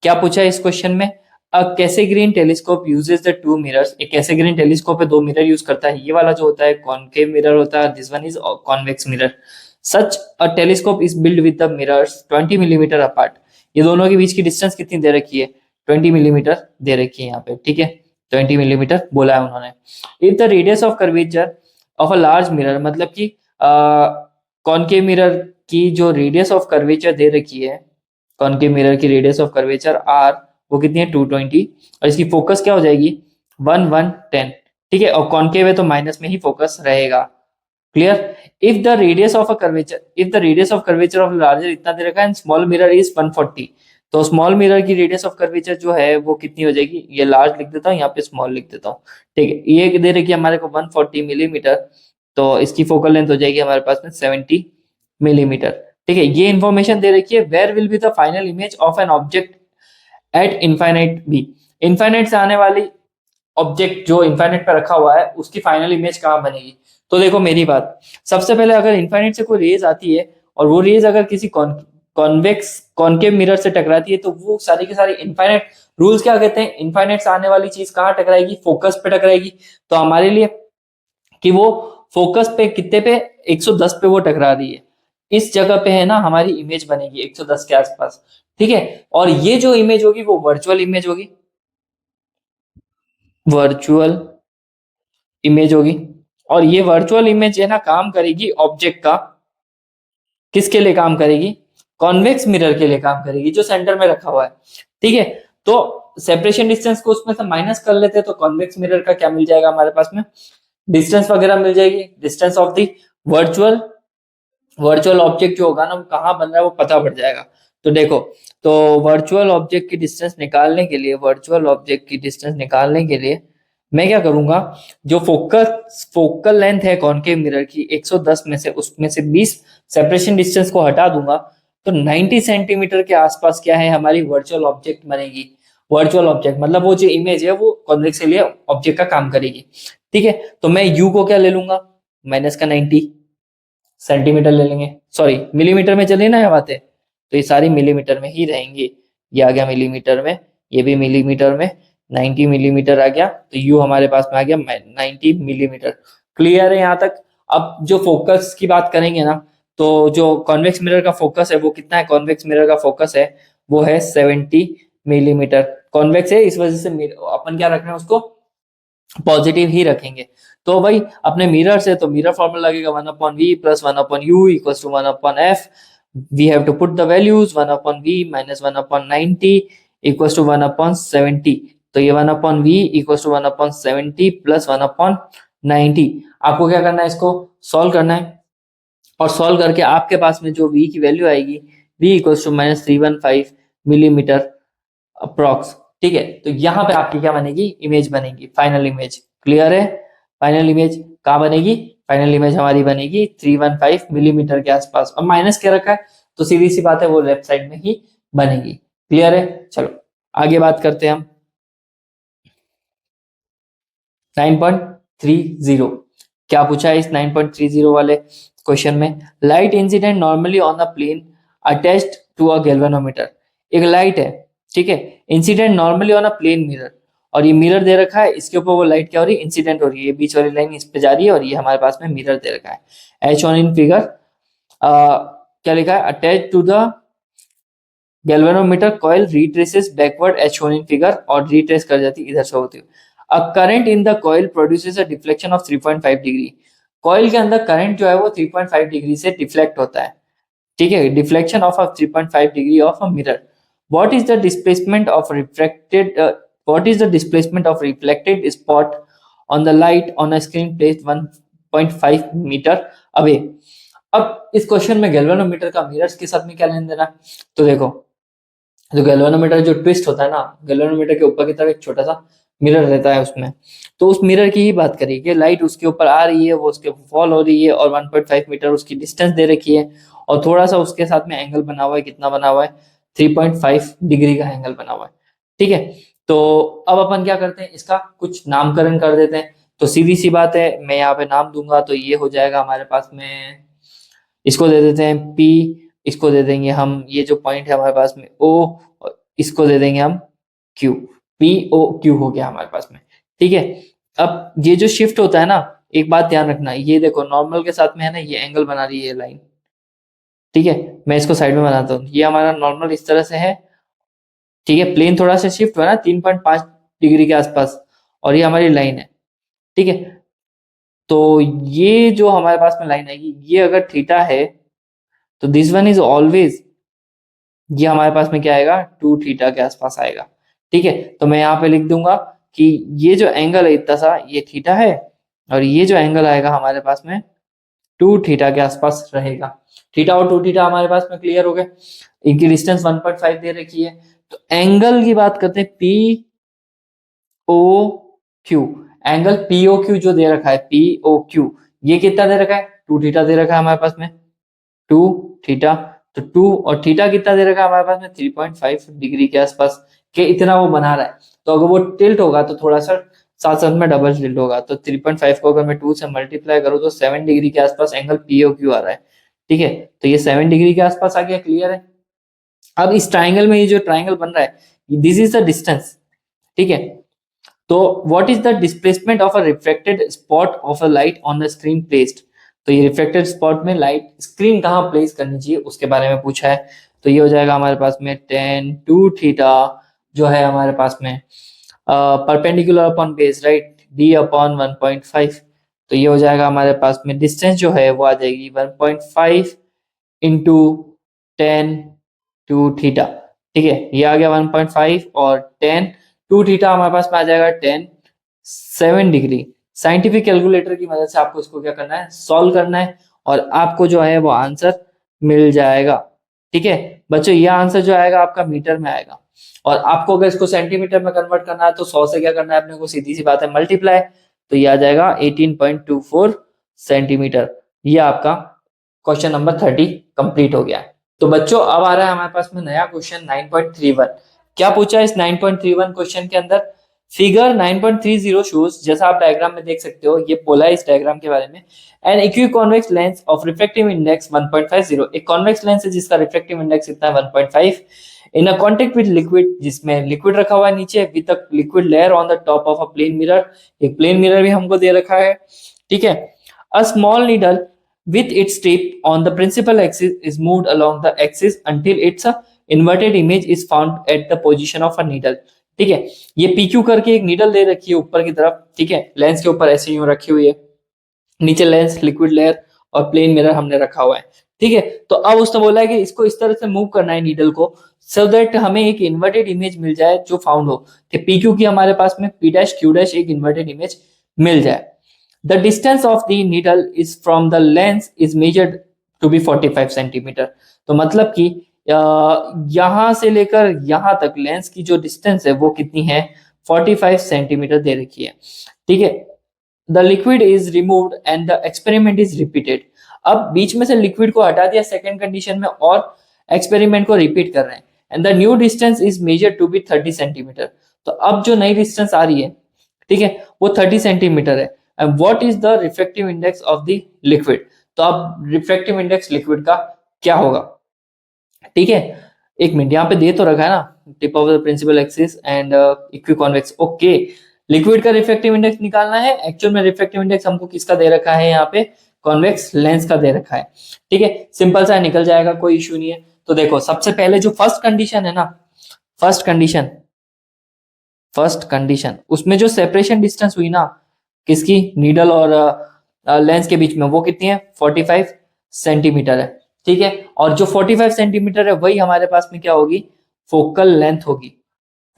क्या पूछा है इस क्वेश्चन में, a Cassegrain telescope uses the two mirrors. एक कैसेग्रीन टेलीस्कोप है, दो मिरर यूज करता है, ये वाला जो होता है कॉनकेव मिरर होता है, this one is convex mirror. Such a telescope is build with the mirrors 20 millimetre apart. ये दोनों के बीच की डिस्टेंस कितनी दे रखी है, 20 मिलीमीटर दे रखी है यहाँ पे। ठीक है, 20 मिलीमीटर बोला है उन्होंने। If the radius of curvature of a large mirror, मतलब कि कॉनकेव मिरर की जो रेडियस ऑफ कर्वेचर दे रखी है, कॉनकेव मिरर की रेडियस ऑफ कर्वेचर आर वो कितनी है 220, और इसकी फोकस क्या हो जाएगी 1110। ठीक है, और कॉनकेव है तो माइनस में ही फोकस रहेगा। Clear. If the radius of a curvature, if the radius of curvature of larger इतना दे रखा है एंड स्मॉल मिरर इज 140, तो स्मॉल मिरर की रेडियस ऑफ कर्वेचर जो है वो कितनी हो जाएगी, ये लार्ज लिख देता हूँ यहाँ पे स्मॉल लिख देता हूँ। ठीक है, ये दे रखी है हमारे को 140 मिलीमीटर, तो इसकी फोकल लेंथ हो जाएगी हमारे पास में 70 मिलीमीटर। ठीक है, ये इंफॉर्मेशन दे रखी है। Where will be the final image of an object at infinite be. Infinite से आने वाली ऑब्जेक्ट जो इनफाइनाइट पे रखा हुआ है उसकी फाइनल इमेज कहाँ बनेगी। तो देखो मेरी बात, सबसे पहले अगर इनफाइनाइट से कोई रेज आती है और वो रेज अगर किसी कॉन्वेक्स कॉनकेव मिरर से टकराती है तो वो सारी की सारी इनफाइनाइट, रूल्स क्या कहते हैं, इनफाइनाइट से आने वाली चीज कहाँ टकराएगी, फोकस पे टकराएगी। तो हमारे लिए कि वो फोकस पे कितने पे 110 पे वो टकरा रही है, इस जगह पे है ना हमारी इमेज बनेगी 110 के आसपास। ठीक है, और ये जो इमेज होगी वो वर्चुअल इमेज होगी, वर्चुअल इमेज होगी। और ये वर्चुअल इमेज है ना काम करेगी ऑब्जेक्ट का, किसके लिए काम करेगी, कॉन्वेक्स मिरर के लिए काम करेगी जो सेंटर में रखा हुआ है। ठीक है, तो सेपरेशन डिस्टेंस को उसमें से माइनस कर लेते हैं तो कॉन्वेक्स मिरर का क्या मिल जाएगा हमारे पास में, डिस्टेंस वगैरह मिल जाएगी, distance of the virtual virtual object जो होगा ना वो कहाँ बन रहा है वो पता पड़ जाएगा। तो देखो, तो वर्चुअल ऑब्जेक्ट की डिस्टेंस निकालने के लिए, वर्चुअल ऑब्जेक्ट की डिस्टेंस निकालने के लिए मैं क्या करूंगा, जो फोकल लेंथ है कॉनकेव मिरर की 110 में से, उसमें से 20 सेपरेशन डिस्टेंस को हटा दूंगा, तो 90 सेंटीमीटर के आसपास क्या है हमारी वर्चुअल ऑब्जेक्ट बनेगी। वर्चुअल ऑब्जेक्ट मतलब वो जो इमेज है वो कॉन्वेक्स के लिए ऑब्जेक्ट का काम करेगी। ठीक है, तो मैं यू को क्या ले लूंगा, माइनस का 90 सेंटीमीटर ले लेंगे, सॉरी मिलीमीटर में चलिए ना ये बातें, तो ये सारी मिलीमीटर में ही रहेंगी। ये आ गया मिलीमीटर में, ये भी मिलीमीटर में, 90 मिलीमीटर आ गया, तो यू हमारे पास में आ गया 90 मिलीमीटर। क्लियर है यहाँ तक? अब जो फोकस की बात करेंगे ना, तो जो कॉन्वेक्स मिरर का फोकस है वो कितना है, कॉन्वेक्स मिरर का फोकस है वो है 70 मिलीमीटर। कॉन्वेक्स है इस वजह से अपन क्या रख रहे हैं उसको, पॉजिटिव ही रखेंगे। तो भाई अपने मिरर से तो मिरर फॉर्मूला लगेगा 1/v plus 1/u equals to 1/f। We have to put the values 1/v minus 1/90 equals to 1/70। तो ये 1/v इक्वल्स टू 1/70 प्लस 1/90। आपको क्या करना है, इसको सॉल्व करना है, और सॉल्व करके आपके पास में जो v की वैल्यू आएगी, v equals to -315 millimetre approx. ठीक है, तो यहाँ पे आपकी क्या बनेगी, इमेज बनेगी, फाइनल इमेज। क्लियर है? फाइनल इमेज कहाँ बनेगी, फाइनल इमेज हमारी बनेगी 315 मिलीमीटर के आसपास, और माइनस क्या रखा है तो सीधी सी बात है वो लेफ्ट साइड में ही बनेगी। क्लियर है? चलो आगे बात करते हैं हम 9.30। क्या पूछा है इस 9.30 वाले क्वेश्चन में, light incident normally on the plane attached to a galvanometer. एक लाइट है, ठीक है, incident normally on a plane mirror, और ये मिरर दे रखा है, इसके ऊपर वो लाइट क्या हो रही है, इंसिडेंट हो रही है, ये बीच वाली लाइन इस पे जा रही है, और ये हमारे पास में मिरर दे रखा है एच ऑन इन फिगर। क्या लिखा है, attach to the galvanometer coil retraces backward as shown in figure, और रिट्रेस कर जाती है इधर से होती है। A current in the coil produces a deflection of 3.5 degree. Coil के अंदर करंट जो है वो 3.5 डिग्री से डिफ्लेक्ट होता है, ठीक है, deflection of 3.5 degree of a mirror. What is the displacement of reflected what is the displacement of reflected spot on the light on a screen placed 1.5 metre away. अब इस क्वेश्चन में galvanometer का mirrors के साथ में क्या लेना देना, तो देखो जो गैल्वेनोमीटर जो ट्विस्ट होता है ना, गैल्वेनोमीटर के ऊपर की तरफ एक छोटा सा मिरर रहता है उसमें, तो उस मिरर की ही बात करिए कि लाइट उसके ऊपर आ रही है, वो उसके फॉल हो रही है, और 1.5 मीटर उसकी डिस्टेंस दे रखी है, और थोड़ा सा उसके साथ में एंगल बना हुआ है, कितना बना हुआ है, 3.5 डिग्री का एंगल बना हुआ है। ठीक है, तो अब अपन क्या करते हैं, इसका कुछ नामकरण कर देते हैं। तो सीधी सी बात है, मैं यहाँ पे नाम दूंगा, तो ये हो जाएगा हमारे पास में, इसको दे देते हैं P, इसको दे देंगे हम, ये जो पॉइंट है हमारे पास में O, और इसको दे देंगे हम Q। POQ हो गया हमारे पास में। ठीक है, अब ये जो शिफ्ट होता है ना, एक बात ध्यान रखना, ये देखो नॉर्मल के साथ में है ना, ये एंगल बना रही है लाइन। ठीक है, मैं इसको साइड में बनाता हूँ, ये हमारा नॉर्मल इस तरह से है। ठीक है, प्लेन थोड़ा सा शिफ्ट हुआ ना 3.5 डिग्री के आसपास, और ये हमारी लाइन है। ठीक है, तो ये जो हमारे पास में लाइन आएगी, ये अगर थीटा है तो दिस वन इज ऑलवेज, ये हमारे पास में क्या आएगा, 2 थीटा के आसपास आएगा। ठीक है, तो मैं यहाँ पे लिख दूंगा कि ये जो एंगल है इतना सा, ये थीटा है, और ये जो एंगल आएगा हमारे पास में 2 थीटा के आसपास रहेगा। थीटा और 2 थीटा हमारे पास में क्लियर हो गए, इनकी डिस्टेंस 1.5 दे रखी है। तो एंगल की बात करते हैं, P O Q, angle P O Q जो दे रखा है, पीओ क्यू, ये कितना दे रखा है, 2 थीटा दे रखा है हमारे पास में, 2 थीटा। तो 2 और थीटा कितना दे रखा है हमारे पास में, 3.5 डिग्री के आसपास के इतना वो बना रहा है। तो अगर वो टिल्ट होगा तो थोड़ा सा साथ साथ में डबल टिल्ट होगा, तो 3.5 को अगर मैं 2 से मल्टीप्लाई करूँ तो 7 डिग्री के आसपास एंगल पीओ क्यू आ रहा है। ठीक है, तो ये 7 डिग्री के आसपास आ गया। क्लियर है? अब इस ट्राइंगल में ये जो ट्राइंगल बन रहा है, दिस इज द डिस्टेंस। ठीक है, तो what is the displacement of a reflected spot of a light on the screen placed. तो ये रिफ्लेक्टेड स्पॉट में लाइट स्क्रीन कहाँ प्लेस करनी चाहिए उसके बारे में पूछा है। तो ये हो जाएगा हमारे पास में tan 2 थीटा जो है हमारे पास में perpendicular upon base, right, d upon 1.5। तो ये हो जाएगा हमारे पास में, डिस्टेंस जो है वो आ जाएगी 1.5 इंटू tan 2 थीटा। ठीक है, ये आ गया 1.5, और tan 2 थीटा हमारे पास में आ जाएगा tan 7 डिग्री। साइंटिफिक कैलकुलेटर की मदद से आपको इसको क्या करना है, सॉल्व करना है, और आपको जो है वो आंसर मिल जाएगा। ठीक है बच्चों, ये आंसर जो आएगा आपका मीटर में आएगा, और आपको अगर इसको सेंटीमीटर में कन्वर्ट करना है तो 100 से क्या करना है अपने को, सीधी सी बात है, मल्टीप्लाई। तो ये आ जाएगा 18.24 सेंटीमीटर। ये आपका क्वेश्चन नंबर 30 कंप्लीट हो गया है। तो बच्चों अब आ रहा है हमारे पास में नया क्वेश्चन 9.31। क्या पूछा है इस 9.31 क्वेश्चन के अंदर, फिगर 9.30 शोज, जैसा आप डायग्राम में देख सकते हो, ये बोला है इस डायग्राम के बारे में, an equiconvex lens of refractive index 1.50, एक कॉन्वेक्स लेंस है जिसका रिफ्रैक्टिव इंडेक्स कितना है 1.5, in a contact with liquid, जिसमें लिक्विड रखा हुआ है नीचे with a liquid layer on the top of a plane mirror, एक प्लेन मिरर भी हमको दे रखा है, ठीक है। A small needle with its tip on the principal axis is moved along the axis until its inverted image is found at the position of a needle, ठीक है। ये PQ करके एक नीडल दे रखी है ऊपर की तरफ, ठीक है, लेंस के ऊपर ऐसे यूं रखी हुई है, नीचे लेंस, लिक्विड लेयर और प्लेन मिरर हमने रखा हुआ है, ठीक है। तो अब उसने बोला है कि इसको इस तरह से मूव करना है नीडल को, सो दैट हमें एक इन्वर्टेड इमेज मिल जाए जो फाउंड हो, कि PQ की हमारे पास में P डैश Q डैश एक इन्वर्टेड इमेज मिल जाए। The distance of the needle is from the lens is measured to be 45 centimetre. तो मतलब कि यहां से लेकर यहां तक लेंस की जो डिस्टेंस है वो कितनी है, 45 सेंटीमीटर दे रखी है, ठीक है। The liquid is removed and the experiment is repeated. अब बीच में से लिक्विड को हटा दिया सेकेंड कंडीशन में और एक्सपेरिमेंट को रिपीट कर रहे हैं, and the new distance is measured to be 30 centimetre. तो अब जो नई डिस्टेंस आ रही है, ठीक है, वो 30 सेंटीमीटर है। And what is the refractive index of the liquid. तो अब रिफ्रैक्टिव इंडेक्स लिक्विड का क्या होगा, ठीक है। एक मिनट, यहाँ पे दे तो रखा है ना, tip of the principal axis and equiconvex, okay. Liquid का रिफ्रैक्टिव इंडेक्स निकालना है, एक्चुअल में रिफ्रैक्टिव इंडेक्स हमको किसका दे रखा है, यहाँ पे कॉन्वेक्स लेंस का दे रखा है, ठीक है। सिंपल सा निकल जाएगा, कोई इश्यू नहीं है। तो देखो सबसे पहले जो फर्स्ट कंडीशन है ना, फर्स्ट कंडीशन उसमें जो सेपरेशन डिस्टेंस हुई ना किसकी, नीडल और लेंस के बीच में, वो कितनी है, 45 सेंटीमीटर है, ठीक है। और जो 45 सेंटीमीटर है वही हमारे पास में क्या होगी, फोकल लेंथ होगी,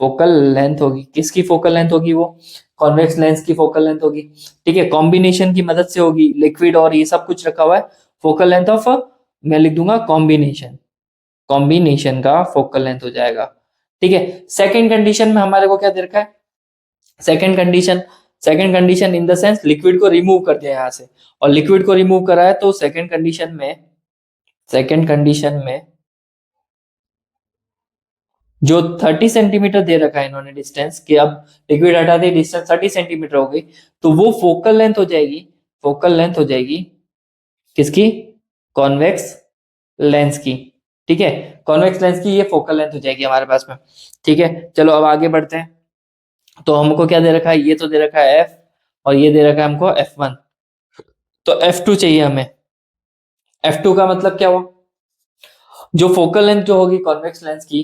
फोकल लेंथ होगी। किसकी फोकल लेंथ होगी, वो कॉन्वेक्स लेंस की फोकल लेंथ होगी, ठीक है। कॉम्बिनेशन की मदद से होगी, लिक्विड और ये सब कुछ रखा हुआ है, फोकल लेंथ ऑफ, मैं लिख दूंगा कॉम्बिनेशन, कॉम्बिनेशन का फोकल लेंथ हो जाएगा, ठीक है। सेकेंड कंडीशन में हमारे को क्या दे रखा है, second condition in the sense liquid को रिमूव कर दिया यहाँ से, और लिक्विड को रिमूव करा है, तो सेकेंड कंडीशन में जो 30 सेंटीमीटर दे रखा है इन्होंने डिस्टेंस, कि अब लिक्विड हटा दी, डिस्टेंस 30 सेंटीमीटर हो गई, तो वो फोकल लेंथ हो जाएगी, फोकल लेंथ हो जाएगी किसकी, कॉन्वेक्स लेंस की, ठीक है। कॉन्वेक्स लेंस की ये फोकल लेंथ हो जाएगी हमारे पास में, ठीक है। चलो अब आगे बढ़ते हैं। तो हमको क्या दे रखा है, ये तो दे रखा है एफ, और ये दे रखा है हमको F1, तो F2 चाहिए हमें। F2 का मतलब क्या हुआ, जो फोकल लेंथ जो होगी कॉन्वेक्स लेंस की,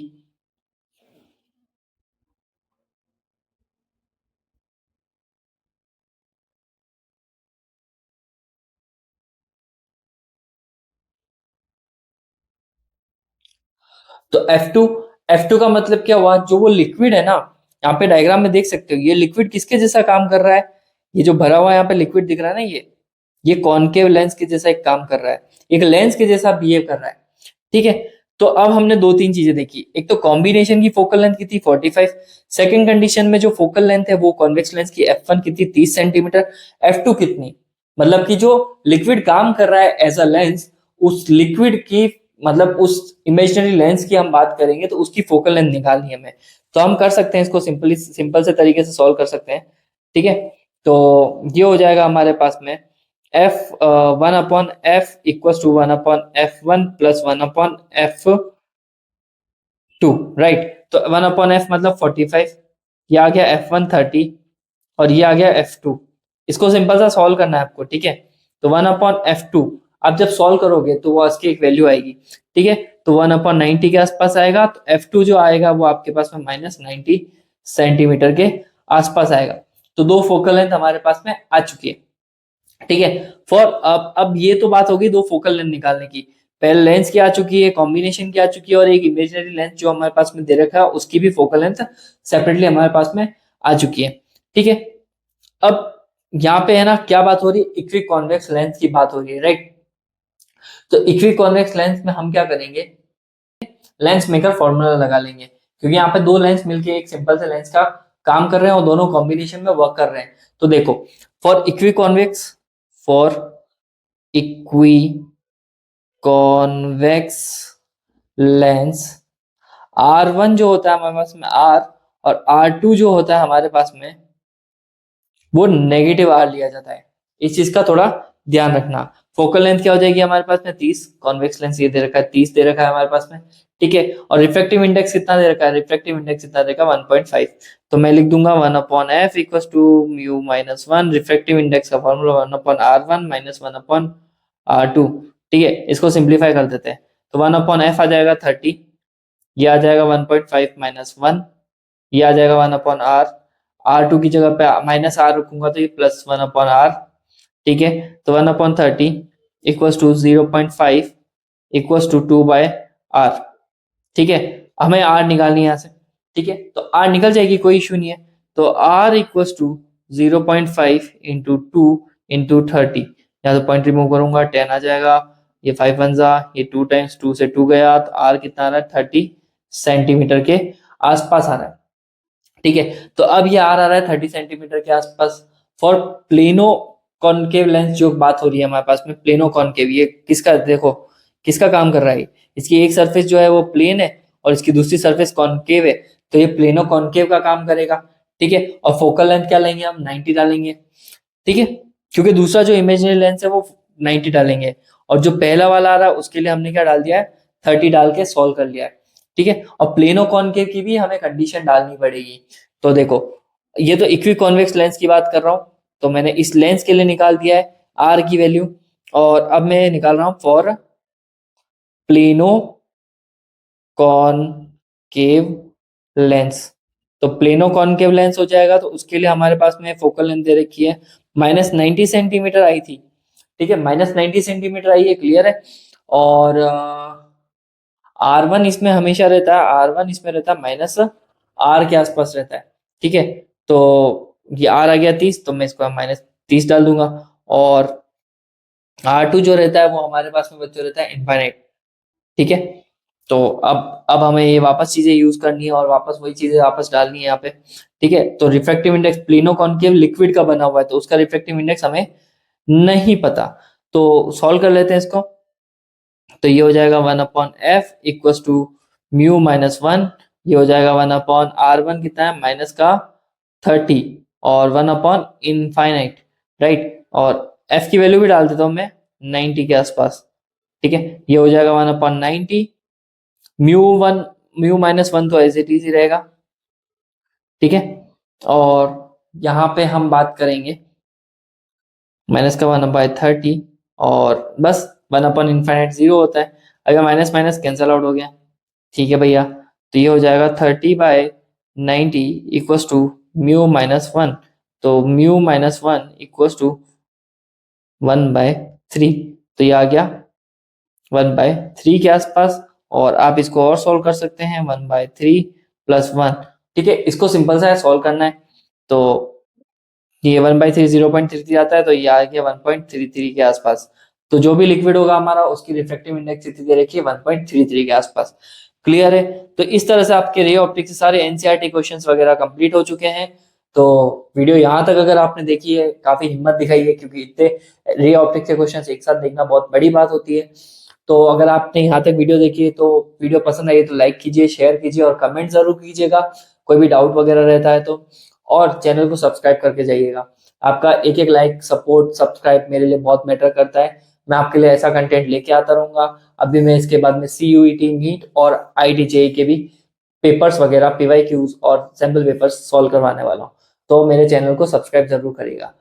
तो F2 का मतलब क्या हुआ, जो वो लिक्विड है ना, यहाँ पे डायग्राम में देख सकते हो, ये लिक्विड किसके जैसा काम कर रहा है, ये जो भरा हुआ यहाँ पे लिक्विड दिख रहा है ना, ये कॉनकेव लेंस के जैसा एक काम कर रहा है, एक लेंस के जैसा बिहेव कर रहा है, ठीक है। तो अब हमने दो तीन चीजें देखी, एक तो कॉम्बिनेशन की फोकल लेंथ कितनी 45, सेकंड कंडीशन में जो फोकल लेंथ है वो कॉन्वेक्स लेंस की F1 कितनी 30 सेंटीमीटर, F2 कितनी, मतलब कि जो लिक्विड काम कर रहा है एज अ लेंस, उस लिक्विड की, मतलब उस इमेजिनरी लेंस की हम बात करेंगे तो उसकी फोकल लेंथ निकालनी है हमें। तो हम कर सकते हैं इसको सिंपल से तरीके से सॉल्व कर सकते हैं, ठीक है। तो ये हो जाएगा हमारे पास में F 1/f equal to 1/f1 plus 1/f2, right. तो 1/f मतलब 45, ये आ गया F1 30, और ये आ गया F2। इसको सिंपल सा सॉल्व करना है आपको, ठीक है। तो 1/f2 आप जब सॉल्व करोगे तो वो इसकी एक वैल्यू आएगी, ठीक है। तो 1/90 के आसपास आएगा, तो F2 जो आएगा वो आपके पास में -90 सेंटीमीटर के आसपास आएगा। तो दो फोकल लेंथ हमारे पास में आ चुकी है, ठीक है। फॉर अब ये तो बात होगी दो फोकल लेंथ निकालने की, पहले लेंस की आ चुकी है, कॉम्बिनेशन की आ चुकी है, और एक इमेजिनरी लेंस जो हमारे पास में दे रखा है उसकी भी फोकल लेंथ सेपरेटली हमारे पास में आ चुकी है, ठीक है। अब यहाँ पे है ना क्या बात हो रही है, इक्वी कॉन्वेक्स लेंस की बात हो रही है, राइट। तो इक्वी कॉन्वेक्स लेंस में हम क्या करेंगे, लेंस मेकर फॉर्मूला लगा लेंगे, क्योंकि यहाँ पे दो लेंस मिलके एक सिंपल से लेंस का काम कर रहे हैं और दोनों कॉम्बिनेशन में वर्क कर रहे हैं। तो देखो for equi convex lens, R1 जो होता है हमारे पास में R, और R2 जो होता है हमारे पास में वो नेगेटिव R लिया जाता है, इस चीज का थोड़ा ध्यान रखना। फोकल लेंथ क्या हो जाएगी हमारे पास में 30, कॉन्वेक्स लेंस ये दे रखा है 30 दे रखा है हमारे पास में, ठीक है। और रिफ्रैक्टिव इंडेक्स कितना दे रखा है, रिफ्रैक्टिव इंडेक्स कितना देगा 1.5, तो मैं लिख दूंगा 1/f equal to mu minus 1, refractive index का फॉर्मूला 1/r1 माइनस 1/r2, ठीक है। इसको सिंप्लीफाई कर देते हैं, तो 1/f आ जाएगा 30, ये आ जाएगा 1.5 माइनस 1, ये आ जाएगा 1/r, r2 की जगह पे माइनस r रखूंगा तो ये प्लस 1/r, ठीक है। तो 1/30 equals to 0.5 equals to 2/r, ठीक है। हमें r निकालनी है यहाँ से, ठीक है, तो r निकल जाएगी, कोई इशू नहीं है। तो r equals to 0.5 into 2 into 30, यहाँ से पॉइंट रिमूव करूंगा 10 आ जाएगा, ये 5 1 जा, ये 2 टाइम्स 2 से 2 गया, तो r कितना आ रहा है 30 सेंटीमीटर के आसपास आ रहा है, ठीक है। तो अब ये आ रहा है 30 सेंटीमीटर के आसपास फॉर प्लेनो कॉनकेव लेंस। जो बात हो रही है हमारे पास में प्लेनो कॉनकेव, ये किसका देखो किसका काम कर रहा है, इसकी एक सरफेस जो है वो प्लेन है और इसकी दूसरी सरफेस कॉनकेव है, तो ये प्लेनो कॉनकेव का काम करेगा, ठीक है। और फोकल लेंथ क्या लेंगे हम 90 डालेंगे, ठीक है, क्योंकि दूसरा जो इमेजिनरी लेंस है वो 90 डालेंगे, और जो पहला वाला आ रहा है उसके लिए हमने क्या डाल दिया है 30 डाल के सॉल्व कर लिया है, ठीक है। और प्लेनो कॉनकेव की भी हमें कंडीशन डालनी पड़ेगी। तो देखो ये तो इक्वी कॉन्वेक्स लेंस की बात कर रहा हूं, तो मैंने इस लेंस के लिए निकाल दिया है आर की वैल्यू, और अब मैं निकाल रहा हूं फॉर प्लेनो कॉनकेव लेंस। तो प्लेनो कॉनकेव लेंस हो जाएगा, तो उसके लिए हमारे पास में फोकल लेंथ दे रखी है -90 सेंटीमीटर आई थी, ठीक है, -90 सेंटीमीटर आई है, क्लियर है। और R1 इसमें हमेशा रहता है, R1 इसमें रहता है -r के आसपास रहता है, ठीक है। तो ये r आ गया 30, तो मैं इसको -30 डाल दूंगा, और R2 जो रहता है वो हमारे पास में बच्चों रहता है इनफाइनाइट, ठीक है। तो अब हमें ये वापस चीजें यूज करनी है और वापस वही चीजें वापस डालनी है यहाँ पे, ठीक है। तो refractive index plano concave liquid का बना हुआ है, तो उसका रिफ्रैक्टिव इंडेक्स हमें नहीं पता, तो सॉल्व कर लेते हैं इसको। तो ये हो जाएगा 1/f equals to mu minus 1, ये हो जाएगा 1/r1 कितना है माइनस का 30, और 1/इनफाइनाइट, राइट। और f की वैल्यू भी डाल देता हूँ मैं 90 के आसपास, ठीक है। ये हो जाएगा 1/90, म्यू माइनस 1 तो एज इट इज ही रहेगा, ठीक है। और यहाँ पे हम बात करेंगे माइनस का 1/30, और बस 1/इनफाइनाइट 0 होता है, अगर माइनस माइनस कैंसल आउट हो गया, ठीक है भैया। तो ये हो जाएगा 30/90 इक्वल्स टू म्यू माइनस 1, तो म्यू माइनस 1 इक्वल्स टू 1/3, तो ये आ गया 1/3 के आसपास। और आप इसको और सॉल्व कर सकते हैं 1/3 प्लस 1, ठीक है। इसको सिंपल सा है सॉल्व करना है, तो ये 1/3 0.33 आता है, तो ये आ गया 1.33 के आसपास। तो जो भी लिक्विड होगा हमारा उसकी रिफ्रैक्टिव इंडेक्स कितनी दे रखी है 1.33 के आसपास, क्लियर है। तो इस तरह से आपके रे ऑप्टिक्स से सारे एनसीईआरटी क्वेश्चंस वगैरह कंप्लीट हो चुके हैं। तो वीडियो यहाँ तक अगर आपने देखी है, काफी हिम्मत दिखाई है, क्योंकि इतने रे ऑप्टिक्स के क्वेश्चंस एक साथ देखना बहुत बड़ी बात होती है। तो अगर आपने यहाँ तक वीडियो देखी है तो वीडियो पसंद आई है तो लाइक कीजिए, शेयर कीजिए और कमेंट जरूर कीजिएगा, कोई भी डाउट वगैरह रहता है तो। और चैनल को सब्सक्राइब करके जाइएगा, आपका एक एक लाइक सपोर्ट सब्सक्राइब मेरे लिए बहुत मैटर करता है। मैं आपके लिए ऐसा कंटेंट लेके आता रहूंगा। अभी मैं इसके बाद में CUET नीट और IIT JEE के भी पेपर्स वगैरह PYQs और सैम्पल पेपर्स सॉल्व करवाने वाला हूँ, तो मेरे चैनल को सब्सक्राइब जरूर करिएगा।